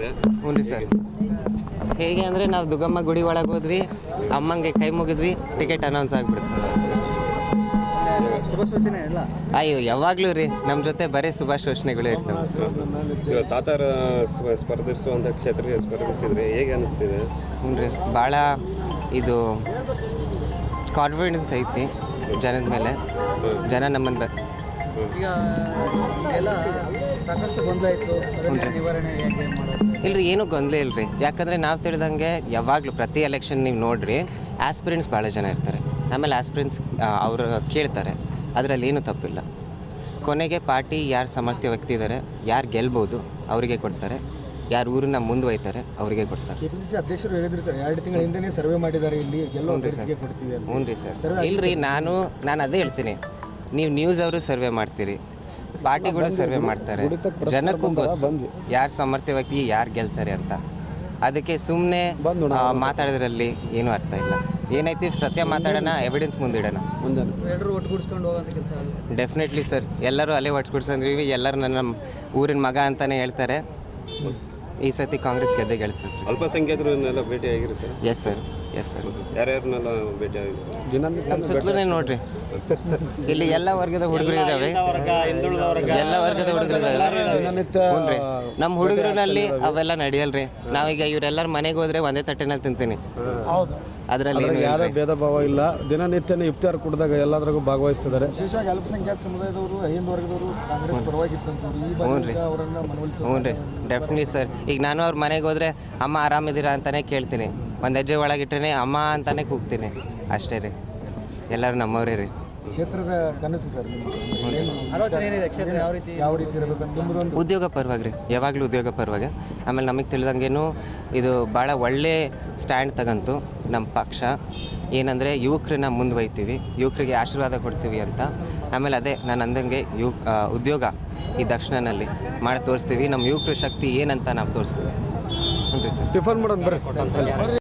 ಇದೆ. ಹ್ಞೂ ರೀ ಸರ್. ಹೇಗೆ ಅಂದರೆ ನಾವು ದುಗ್ಗಮ್ಮ ಗುಡಿ ಒಳಗೆ ಹೋದ್ವಿ, ಅಮ್ಮಂಗೆ ಕೈ ಮುಗಿದ್ವಿ, ಟಿಕೆಟ್ ಅನೌನ್ಸ್ ಆಗಿಬಿಡ್ತು. ಅಯ್ಯೋ ಯಾವಾಗಲೂ ರೀ ನಮ್ಮ ಜೊತೆ ಬರೀ ಶುಭಾಶೋಷಣೆಗಳು ಇರ್ತವೆ. ತಾತಾರ ಸ್ಪರ್ಧಿಸುವಂಥ ಕ್ಷೇತ್ರಕ್ಕೆ ಸ್ಪರ್ಧಿಸಿದ್ರೆ ಹೇಗೆ ಅನಿಸ್ತಿದೆ? ಹ್ಞೂ ರೀ, ಭಾಳ ಇದು ಕಾನ್ಫಿಡೆನ್ಸ್ ಐತಿ ಜನದ ಮೇಲೆ. ಜನ ನಮ್ಮನ್ನು ಈಗ ಎಲ್ಲ ಸಾಕಷ್ಟು ಗೊಂದಲ ಇತ್ತು, ನಿವಾರಣೆ ಹೇಗೆ ಮಾಡೋದು? ಇಲ್ರಿ, ಏನೂ ಗೊಂದಲ ಇಲ್ಲರಿ. ಯಾಕಂದರೆ ನಾವು ತಿಳಿದಂಗೆ ಯಾವಾಗಲೂ ಪ್ರತಿ ಎಲೆಕ್ಷನ್ ನೀವು ನೋಡಿರಿ ಆಸ್ಪಿರೆಂಟ್ಸ್ ಭಾಳ ಜನ ಇರ್ತಾರೆ. ಆಮೇಲೆ ಆಸ್ಪಿರೆಂಟ್ಸ್ ಅವರು ಕೇಳ್ತಾರೆ, ಅದರಲ್ಲಿ ಏನೂ ತಪ್ಪಿಲ್ಲ. ಕೊನೆಗೆ ಪಾರ್ಟಿ ಯಾರು ಸಮರ್ಥ ವ್ಯಕ್ತಿ ಇದ್ದಾರೆ, ಯಾರು ಗೆಲ್ಬೋದು ಅವರಿಗೆ ಕೊಡ್ತಾರೆ, ಯಾರು ಊರನ್ನ ಮುಂದುವೈತಾರೆ ಅವರಿಗೆ ಕೊಡ್ತಾರೆ. ಕೆಪಿಸಿಸಿ ಅಧ್ಯಕ್ಷರು ಹೇಳಿದ್ರು ಸರ್, 2 ತಿಂಗಳ ಹಿಂದೆ ಸರ್ವೆ ಮಾಡಿದ್ದಾರೆ ಇಲ್ಲಿ ಗೆಲ್ಲೋರಿಗೆ ಕೊಡ್ತೀವಿ ಅಂತ. ಹ್ಞೂ ರೀ ಸರ್. ಇಲ್ರಿ, ನಾನು ಅದೇ ಹೇಳ್ತೀನಿ, ನೀವು ನ್ಯೂಸ್ ಅವರು ಸರ್ವೆ ಮಾಡ್ತೀರಿ, ಪಾರ್ಟಿಗಳು ಸರ್ವೆ ಮಾಡ್ತಾರೆ, ಜನಕ್ಕೂ ಬಂದು ಯಾರು ಸಮರ್ಥ ವ್ಯಕ್ತಿ ಯಾರು ಗೆಲ್ತಾರೆ ಅಂತ. ಅದಕ್ಕೆ ಸುಮ್ಮನೆ ಮಾತಾಡೋದ್ರಲ್ಲಿ ಏನೂ ಅರ್ಥ ಇಲ್ಲ. ಏನೈತಿ ಸತ್ಯ ಮಾತಾಡೋಣ, ಎವಿಡೆನ್ಸ್ ಮುಂದಿಡೋಣ. ಎಲ್ಲರೂ ಒಟ್ಟುಗೂಡಿಸ್ಕೊಂಡು ಹೋಗೋಂಥ ಕೆಲಸ. ಡೆಫಿನೆಟ್ಲಿ ಸರ್, ಎಲ್ಲರೂ ಅಲ್ಲೇ ಒಟ್ಟುಗೂಡ್ಸಂದ್ರೀವಿ. ಎಲ್ಲರೂ ನನ್ನ ಊರಿನ ಮಗ ಅಂತಲೇ ಹೇಳ್ತಾರೆ. ಈ ಸತಿ ಕಾಂಗ್ರೆಸ್ ಗೆದ್ದೆ ಗೆಲ್ತದೆ. ಅಲ್ಪಸಂಖ್ಯಾತರನ್ನೆಲ್ಲ ಭೇಟಿ ಆಗಿರಿ sir? Yes sir, yes sir. ಯಾರ್ಯಾರನ್ನೆಲ್ಲ ಭೇಟಿ ಆಗಿರಿ? ನಮ್ಮ ಸುತ್ತಲೇ ನೋಡ್ರಿ, ಇಲ್ಲಿ ಎಲ್ಲ ವರ್ಗದ ಹುಡುಗರು ಇದ್ದಾವೆ, ಎಲ್ಲ ವರ್ಗದ ಹುಡುಗರು ಇದ್ದಾವೆ. ನಮ್ಮ ಹುಡುಗರಲ್ಲಿ ಅವೆಲ್ಲ ನಡೆಯಲ್ರಿ. ನಾವೀಗ ಇವರೆಲ್ಲರ ಮನೆಗೆ ಹೋದ್ರೆ ಒಂದೇ ತಟ್ಟೆನಲ್ಲಿ ತಿಂತೀನಿ, ಅದರಲ್ಲಿ ಯಾವುದೇ ಭೇದ ಭಾವ ಇಲ್ಲ. ದಿನನಿತ್ಯನೇ ಇಫ್ತಾರ್ ಕುಡಿದಾಗ ಎಲ್ಲದರಾಗೂ ಭಾಗವಹಿಸ್ತಿದ್ದಾರೆ. ವಿಶೇಷವಾಗಿ ಅಲ್ಪಸಂಖ್ಯಾತ ಸಮುದಾಯದವರು, ಅಹಿಂದ ವರ್ಗದವರು ಕಾಂಗ್ರೆಸ್ ಪರವಾಗಿತ್ತಂತ. ಹ್ಞೂ ರೀ, ಡೆಫಿನೆಟ್ಲಿ ಸರ್. ಈಗ ನಾನು ಅವ್ರ ಮನೆಗೆ ಹೋದರೆ ಅಮ್ಮ ಆರಾಮಿದ್ದೀರಾ ಅಂತಲೇ ಕೇಳ್ತೀನಿ, ಒಂದು ಹೆಜ್ಜೆ ಒಳಗಿಟ್ರೆ ಅಮ್ಮ ಅಂತಲೇ ಕೂಗ್ತೀನಿ, ಅಷ್ಟೇ ರೀ. ಎಲ್ಲರೂ ನಮ್ಮವರೇ ರೀ. ಕ್ಷೇತ್ರದ ಕನಸು ಸರ್, ಆಲೋಚನೆ ಏನಿದೆ? ಕ್ಷೇತ್ರ ಯಾವ ರೀತಿ ಇರಬೇಕಂತ? ಉದ್ಯೋಗ ಪರವಾಗಿ ರೀ, ಯಾವಾಗಲೂ ಉದ್ಯೋಗ ಪರವಾಗಿ. ಆಮೇಲೆ ನಮಗೆ ತಿಳಿದಂಗೇನು ಇದು ಭಾಳ ಒಳ್ಳೆ ಸ್ಟ್ಯಾಂಡ್ ತಗಂತು ನಮ್ಮ ಪಕ್ಷ. ಏನಂದರೆ ಯುವಕರನ್ನ ಮುಂದುವೈತೀವಿ, ಯುವಕರಿಗೆ ಆಶೀರ್ವಾದ ಕೊಡ್ತೀವಿ ಅಂತ. ಆಮೇಲೆ ಅದೇ ನಾನು ಅಂದಂಗೆ ಉದ್ಯೋಗ ಈ ದಕ್ಷಿಣನಲ್ಲಿ ಮಾಡಿ ತೋರಿಸ್ತೀವಿ. ನಮ್ಮ ಯುವಕರ ಶಕ್ತಿ ಏನಂತ ನಾವು ತೋರಿಸ್ತೀವಿ. ಹ್ಞೂ ರೀ ಸರ್. ಟಿಫನ್ ಮಾಡೋದು ಬರ್ರಿ.